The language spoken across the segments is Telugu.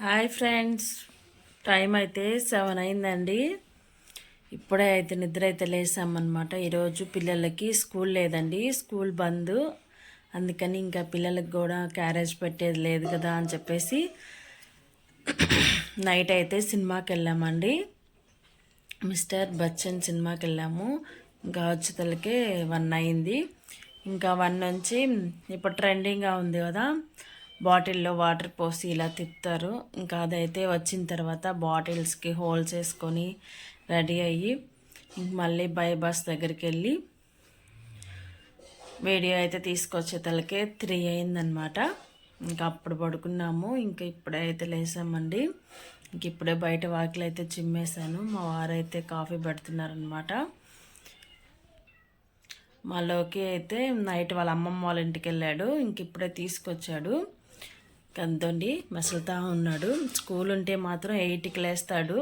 హాయ్ ఫ్రెండ్స్, టైం అయితే 7 అయిందండి. ఇప్పుడే అయితే నిద్ర అయితే లేసామన్నమాట. ఈరోజు పిల్లలకి స్కూల్ లేదండి, స్కూల్ బంద్. అందుకని ఇంకా పిల్లలకు కూడా క్యారేజ్ పెట్టేది లేదు కదా అని చెప్పేసి నైట్ అయితే సినిమాకి వెళ్ళామండి. మిస్టర్ బచ్చన్ సినిమాకి వెళ్ళాము. ఇంకా వచ్చేతలకే 1 అయింది. ఇంకా 1 నుంచి ఇప్పుడు ట్రెండింగ్గా ఉంది కదా, బాటిల్లో వాటర్ పోసి ఇలా తిప్పుతారు. ఇంకా అదైతే వచ్చిన తర్వాత బాటిల్స్కి హోల్స్ వేసుకొని రెడీ అయ్యి మళ్ళీ బై బస్ దగ్గరికి వెళ్ళి వీడియో అయితే తీసుకొచ్చేతలకే 3 అయిందనమాట. ఇంకా అప్పుడు పడుకున్నాము. ఇంకా ఇప్పుడైతే లేసామండి. ఇంక ఇప్పుడే బయట వాకిలు అయితే చిమ్మేశాను. మా వారైతే కాఫీ పెడుతున్నారనమాట. మా లోకి అయితే నైట్ వాళ్ళ అమ్మమ్మ వాళ్ళ ఇంటికి వెళ్ళాడు. ఇంక ఇప్పుడే తీసుకొచ్చాడు. కందండి మసులుతా ఉన్నాడు. స్కూల్ ఉంటే మాత్రం 8కి లేస్తాడు.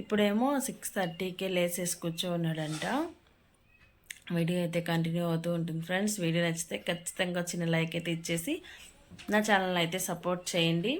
ఇప్పుడేమో 6:30కే లేసేసి కూర్చోన్నాడంట. వీడియో అయితే కంటిన్యూ అవుతూ ఉంటుంది ఫ్రెండ్స్. వీడియో నచ్చితే ఖచ్చితంగా చిన్న లైక్ అయితే ఇచ్చేసి నా ఛానల్ అయితే సపోర్ట్ చేయండి.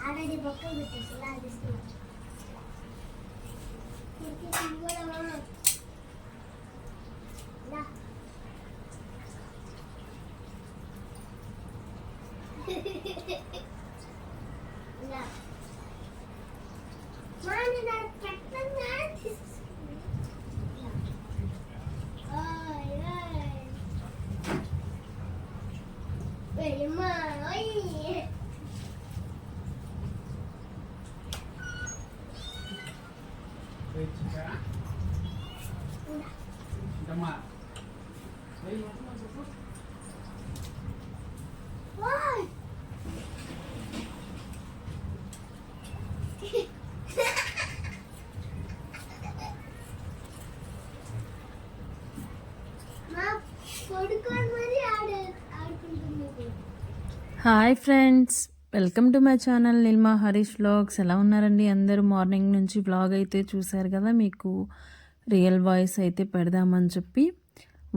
ఆల్రెడీ బొక్కలు పెట్టేసి లాగిస్తున్నా. Hi friends, welcome to my channel Nilma Harish vlogs. ఎలా ఉన్నారండి అందరూ? మార్నింగ్ నుంచి వ్లాగ్ అయితే చూశారు కదా. మీకు రియల్ వాయిస్ అయితే పెడదామని చెప్పి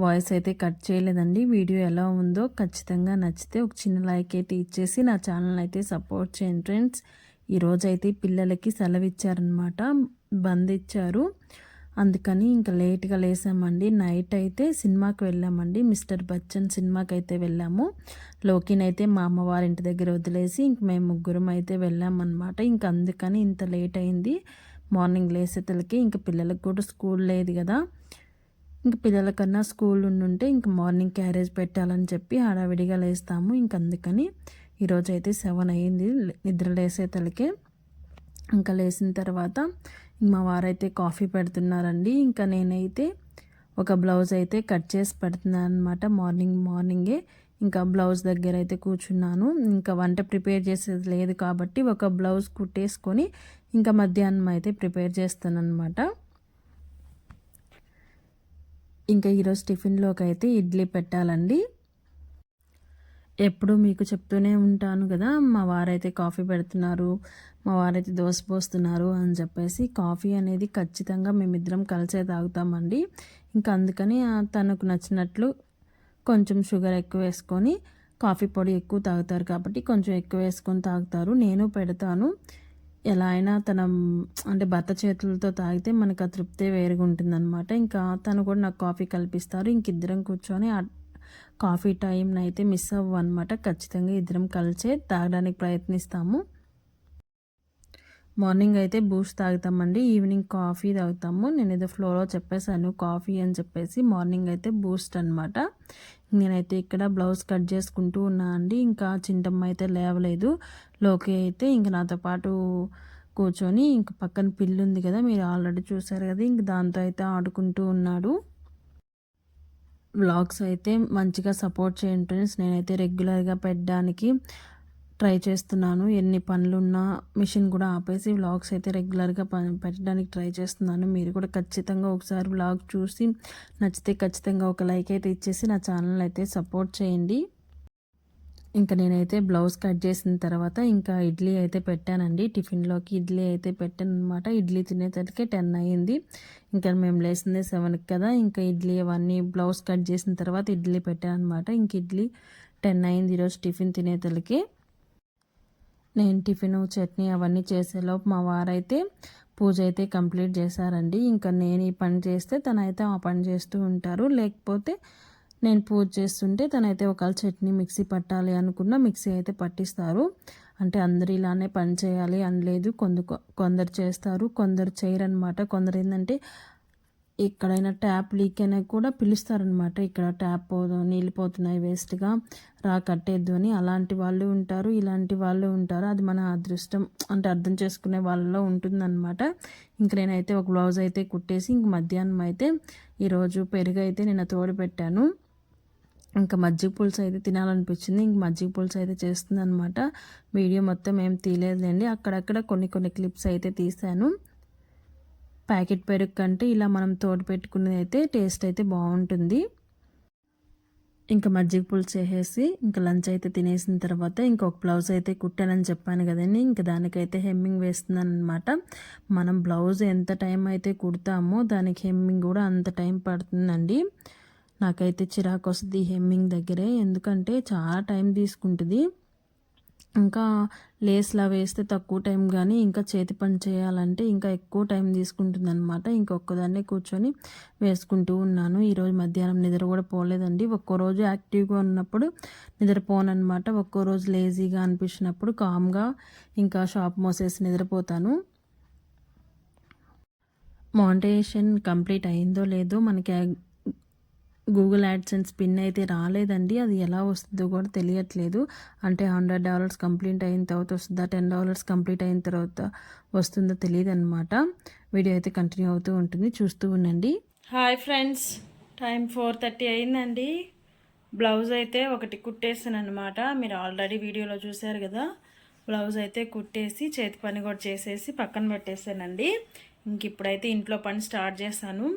వాయిస్ అయితే కట్ చేయలేదండి. వీడియో ఎలా ఉందో ఖచ్చితంగా నచ్చితే ఒక చిన్న లైక్ అయితే ఇచ్చేసి నా ఛానల్ అయితే సపోర్ట్ చేయండి ఫ్రెండ్స్. ఈరోజైతే పిల్లలకి సెలవు ఇచ్చారనమాట, బంద్ ఇచ్చారు. అందుకని ఇంకా లేట్గా లేసామండి. నైట్ అయితే సినిమాకి వెళ్ళామండి, మిస్టర్ బచ్చన్ సినిమాకి అయితే వెళ్ళాము. లోకిని అయితే మా అమ్మవారి ఇంటి దగ్గర వదిలేసి ఇంక మేము ముగ్గురం అయితే వెళ్ళామన్నమాట. ఇంక అందుకని ఇంత లేట్ అయింది. మార్నింగ్ లేసేతలకి ఇంక పిల్లలకు కూడా స్కూల్ లేదు కదా. ఇంక పిల్లలకన్నా స్కూల్ ఉండుంటే ఇంక మార్నింగ్ క్యారేజ్ పెట్టాలని చెప్పి హడావిడిగా లేస్తాము. ఇంక అందుకని ఈరోజు అయితే 7 అయింది నిద్ర లేసేతలకే. ఇంకా లేచిన తర్వాత మా వారైతే కాఫీ పెడుతున్నారండి. ఇంకా నేనైతే ఒక బ్లౌజ్ అయితే కట్ చేసి పెడుతున్నాను అనమాట. మార్నింగే ఇంకా బ్లౌజ్ దగ్గర అయితే కూర్చున్నాను. ఇంకా వంట ప్రిపేర్ చేసేది లేదు కాబట్టి ఒక బ్లౌజ్ కుట్టేసుకొని ఇంకా మధ్యాహ్నం అయితే ప్రిపేర్ చేస్తాను అనమాట. ఇంకా ఈరోజు టిఫిన్లోకి అయితే ఇడ్లీ పెట్టాలండి. ఎప్పుడు మీకు చెప్తూనే ఉంటాను కదా, మా వారైతే కాఫీ పెడుతున్నారు, మా వారైతే దోశ పోస్తున్నారు అని చెప్పేసి. కాఫీ అనేది ఖచ్చితంగా మేమిద్దరం కలిసే తాగుతామండి. ఇంకా అందుకని తనకు నచ్చినట్లు కొంచెం షుగర్ ఎక్కువ వేసుకొని, కాఫీ పొడి ఎక్కువ తాగుతారు కాబట్టి కొంచెం ఎక్కువ వేసుకొని తాగుతారు. నేను పెడతాను. ఎలా అయినా అంటే భర్త చేతులతో తాగితే మనకు ఆ తృప్తే వేరుగా ఉంటుందన్నమాట. ఇంకా తను కూడా నాకు కాఫీ కల్పిస్తారు. ఇంక ఇద్దరం కూర్చొని కాఫీ టైంని అయితే మిస్ అవ్వన్నమాట. ఖచ్చితంగా ఇద్దరం కలిసే తాగడానికి ప్రయత్నిస్తాము. మార్నింగ్ అయితే బూస్ట్ తాగుతామండి, ఈవినింగ్ కాఫీ తాగుతాము. నేను ఏదో ఫ్లోలో చెప్పేశాను కాఫీ అని చెప్పేసి. మార్నింగ్ అయితే బూస్ట్ అనమాట. నేనైతే ఇక్కడ బ్లౌజ్ కట్ చేసుకుంటూ ఉన్నా అండి. ఇంకా చింటమ్మ అయితే లేవలేదు. లోకి అయితే ఇంక నాతో పాటు కూర్చొని ఇంక పక్కన పిల్లి ఉంది కదా, మీరు ఆల్రెడీ చూసారు కదా, ఇంక దాంతో అయితే ఆడుకుంటూ ఉన్నాడు. వ్లాగ్స్ అయితే మంచిగా సపోర్ట్ చేయండి ఫ్రెండ్స్. నేనైతే రెగ్యులర్గా పెట్టడానికి ట్రై చేస్తున్నాను. ఎన్ని పనులున్నా మిషన్ కూడా ఆపేసి వ్లాగ్స్ అయితే రెగ్యులర్గా పెట్టడానికి ట్రై చేస్తున్నాను. మీరు కూడా ఖచ్చితంగా ఒకసారి వ్లాగ్ చూసి నచ్చితే ఖచ్చితంగా ఒక లైక్ అయితే ఇచ్చేసి నా ఛానల్ అయితే సపోర్ట్ చేయండి. ఇంకా నేనైతే బ్లౌజ్ కట్ చేసిన తర్వాత ఇంకా ఇడ్లీ అయితే పెట్టానండి. టిఫిన్లోకి ఇడ్లీ అయితే పెట్టాను అనమాట. ఇడ్లీ తినేసరికి 10 అయ్యింది. ఇంకా మేము లేసిందే 7కి కదా. ఇంకా ఇడ్లీ అవన్నీ బ్లౌజ్ కట్ చేసిన తర్వాత ఇడ్లీ పెట్టాను అనమాట. ఇంక ఇడ్లీ 10 అయింది ఈరోజు టిఫిన్ తినేతలకి. నేను టిఫిన్ చట్నీ అవన్నీ చేసేలోపు మా వారైతే పూజ అయితే కంప్లీట్ చేశారండి. ఇంకా నేను ఈ పని చేస్తే తనైతే ఆ పని చేస్తూ ఉంటారు. లేకపోతే నేను పూజ చేస్తుంటే తనైతే ఒకవేళ చట్నీ మిక్సీ పట్టాలి అనుకున్న మిక్సీ అయితే పట్టిస్తారు. అంటే అందరు ఇలానే పని చేయాలి అని లేదు. కొందరు చేస్తారు, కొందరు చేయరనమాట. కొందరు ఏంటంటే ఎక్కడైనా ట్యాప్ లీక్ అయినా కూడా పిలుస్తారనమాట. ఇక్కడ ట్యాప్ నీళ్ళు పోతున్నాయి వేస్ట్గా రా కట్టేద్దు అని. అలాంటి వాళ్ళు ఉంటారు, ఇలాంటి వాళ్ళు ఉంటారు. అది మన అదృష్టం అంటే అర్థం చేసుకునే వాళ్ళలో ఉంటుందన్నమాట. ఇంక నేనైతే ఒక బ్లౌజ్ అయితే కుట్టేసి ఇంక మధ్యాహ్నం అయితే ఈరోజు పెరుగు అయితే నేను తోడు పెట్టాను. ఇంకా మజ్జిగ పులుసు అయితే తినాలనిపించింది. ఇంక మజ్జిగ పులుసు అయితే చేస్తుంది అనమాట. వీడియో మొత్తం ఏం తీయలేదండి, అక్కడక్కడ కొన్ని క్లిప్స్ అయితే తీసాను. ప్యాకెట్ పెరుగు కంటే ఇలా మనం తోడు పెట్టుకునేది అయితే టేస్ట్ అయితే బాగుంటుంది. ఇంకా మజ్జిగ పులుసు చేసేసి ఇంకా లంచ్ అయితే తినేసిన తర్వాత ఇంకొక బ్లౌజ్ అయితే కుట్టానని చెప్పాను కదండి. ఇంకా దానికైతే హెమ్మింగ్ వేస్తున్నాను అనమాట. మనం బ్లౌజ్ ఎంత టైం అయితే కుడతామో దానికి హెమ్మింగ్ కూడా అంత టైం పడుతుందండి. నాకైతే చిరాకు వస్తుంది హెమ్మింగ్ దగ్గరే, ఎందుకంటే చాలా టైం తీసుకుంటుంది. ఇంకా లేస్లా వేస్తే తక్కువ టైం, కానీ ఇంకా చేతి పని చేయాలంటే ఇంకా ఎక్కువ టైం తీసుకుంటుంది అనమాట. ఇంకొకదాన్నే కూర్చొని వేసుకుంటూ ఉన్నాను. ఈరోజు మధ్యాహ్నం నిద్ర కూడా పోలేదండి. ఒక్కో రోజు యాక్టివ్గా ఉన్నప్పుడు నిద్రపోనమాట. ఒక్కో రోజు లేజీగా అనిపించినప్పుడు కామ్గా ఇంకా షాప్ మోసేసి నిద్రపోతాను. మానిటైజేషన్ కంప్లీట్ అయిందో లేదో మనకి గూగుల్ యాడ్సెన్స్ పిన్ అయితే రాలేదండి. అది ఎలా వస్తుందో కూడా తెలియట్లేదు. అంటే $100 కంప్లీట్ అయిన తర్వాత వస్తుందా, $10 కంప్లీట్ అయిన తర్వాత వస్తుందో తెలియదు అనమాట. వీడియో అయితే కంటిన్యూ అవుతూ ఉంటుంది, చూస్తూ ఉండండి. హాయ్ ఫ్రెండ్స్, టైం 4:30 అయిందండి. బ్లౌజ్ అయితే ఒకటి కుట్టేసాను అనమాట. మీరు ఆల్రెడీ వీడియోలో చూశారు కదా. బ్లౌజ్ అయితే కుట్టేసి చేతి పని కూడా చేసేసి పక్కన పెట్టేసానండి. ఇంక ఇప్పుడైతే ఇంట్లో పని స్టార్ట్ చేశాను.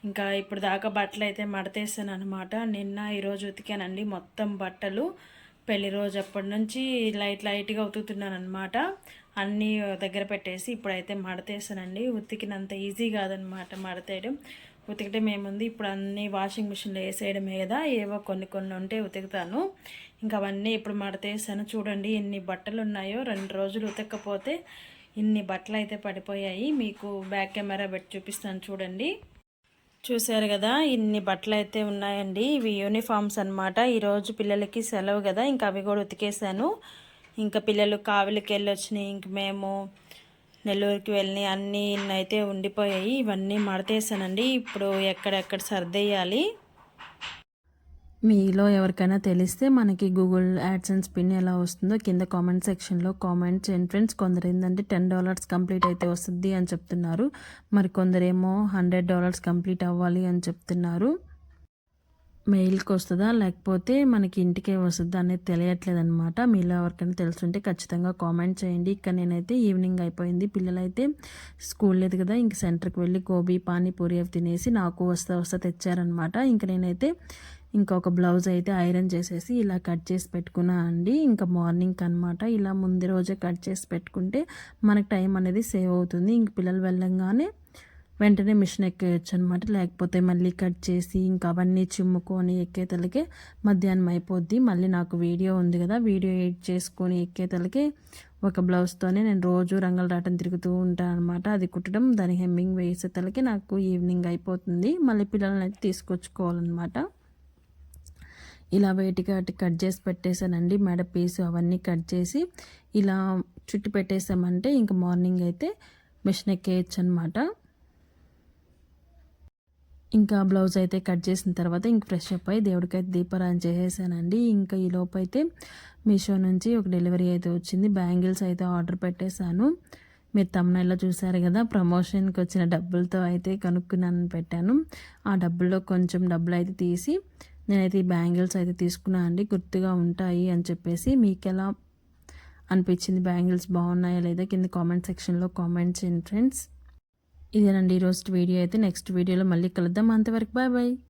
ఇంకా ఇప్పుడు దాకా బట్టలు అయితే మడతేసాను అనమాట. నిన్న ఈరోజు ఉతికానండి మొత్తం బట్టలు. పెళ్లి రోజు అప్పటి నుంచి లైట్గా ఉతుకుతున్నాను అనమాట. అన్నీ దగ్గర పెట్టేసి ఇప్పుడైతే మడతేసానండి. ఉతికినంత ఈజీ కాదనమాట మడతేయడం. ఉతికటం ఏముంది, ఇప్పుడు అన్నీ వాషింగ్ మిషన్లో వేసేయడమే కదా. ఏవో కొన్ని ఉంటే ఉతుకుతాను. ఇంకా అవన్నీ ఇప్పుడు మడతేసాను. చూడండి ఎన్ని బట్టలు ఉన్నాయో. 2 రోజులు ఉతకపోతే ఇన్ని బట్టలు అయితే పడిపోయాయి. మీకు బ్యాక్ కెమెరా పెట్టి చూపిస్తాను చూడండి. చూశారు కదా, ఇన్ని బట్టలు అయితే ఉన్నాయండి. ఇవి యూనిఫామ్స్ అనమాట. ఈరోజు పిల్లలకి సెలవు కదా, ఇంకా అవి కూడా ఉతికేసాను. ఇంకా పిల్లలు కావిలికి వెళ్ళి వచ్చినాయి, ఇంక మేము నెల్లూరుకి వెళ్ళి అన్నీ అయితే ఉండిపోయాయి. ఇవన్నీ మడతేసానండి. ఇప్పుడు ఎక్కడెక్కడ సర్దేయాలి. మీలో ఎవరికైనా తెలిస్తే మనకి గూగుల్ యాడ్సెన్స్ పిన్ ఎలా వస్తుందో కింద కామెంట్ సెక్షన్లో కామెంట్ చేయండి ఫ్రెండ్స్. కొందరు ఏంటంటే $10 కంప్లీట్ అయితే వస్తుంది అని చెప్తున్నారు. మరి కొందరేమో $100 కంప్లీట్ అవ్వాలి అని చెప్తున్నారు. మెయిల్కి వస్తుందా లేకపోతే మనకి ఇంటికే వస్తుందా అనేది తెలియట్లేదు అనమాట. మీలో ఎవరికైనా తెలుసుంటే ఖచ్చితంగా కామెంట్ చేయండి. ఇక్కడ నేనైతే ఈవినింగ్ అయిపోయింది. పిల్లలైతే స్కూల్ లేదు కదా, ఇంక సెంటర్కి వెళ్ళి గోబీ పానీపూరి అవి తినేసి నాకు వస్తా తెచ్చారనమాట. ఇంక నేనైతే ఇంకొక బ్లౌజ్ అయితే ఐరన్ చేసేసి ఇలా కట్ చేసి పెట్టుకున్నా అండి. ఇంకా మార్నింగ్ అనమాట. ఇలా ముందు రోజే కట్ చేసి పెట్టుకుంటే మనకు టైం అనేది సేవ్ అవుతుంది. ఇంక పిల్లలు వెళ్ళంగానే వెంటనే మిషన్ ఎక్కేయచ్చు అనమాట. లేకపోతే మళ్ళీ కట్ చేసి ఇంకా అవన్నీ చిమ్ముకొని ఎక్కేతలకే మధ్యాహ్నం అయిపోద్ది. మళ్ళీ నాకు వీడియో ఉంది కదా, వీడియో ఎడిట్ చేసుకొని ఎక్కేతలకే ఒక బ్లౌజ్తోనే నేను రోజు రంగులరాటం తిరుగుతూ ఉంటాను అనమాట. అది కుట్టడం, దాని హెమ్మింగ్ వేసేతలకి నాకు ఈవినింగ్ అయిపోతుంది. మళ్ళీ పిల్లల్ని అయితే తీసుకొచ్చుకోవాలన్నమాట. ఇలా వేటిగా కట్ చేసి పెట్టేశానండి. మెడ పీసు అవన్నీ కట్ చేసి ఇలా చుట్టి పెట్టేసామంటే ఇంకా మార్నింగ్ అయితే మిషన్ ఎక్కేయచ్చు అనమాట. ఇంకా బ్లౌజ్ అయితే కట్ చేసిన తర్వాత ఇంక ఫ్రెష్ అప్ అయ్యి దేవుడికైతే దీపారాధన చేసేసానండి. ఇంకా ఈ లోపు అయితే మీషో నుంచి ఒక డెలివరీ అయితే వచ్చింది. బ్యాంగిల్స్ అయితే ఆర్డర్ పెట్టేశాను. మీరు తమ్ముళ్ళలో చూసారు కదా, ప్రమోషన్కి వచ్చిన డబ్బులతో అయితే కనుక్కున్నాను పెట్టాను. ఆ డబ్బుల్లో కొంచెం డబ్బులు అయితే తీసి నేనైతే ఈ బ్యాంగిల్స్ అయితే తీసుకున్నాను అండి. గుర్తుగా ఉంటాయి అని చెప్పేసి. మీకు ఎలా అనిపించింది, బ్యాంగిల్స్ బాగున్నాయా లేదా కింద కామెంట్ సెక్షన్లో కామెంట్ చేయండి ఫ్రెండ్స్. ఇదేనండి ఈరోజు వీడియో అయితే. నెక్స్ట్ వీడియోలో మళ్ళీ కలుద్దాం. అంతవరకు బాయ్ బాయ్.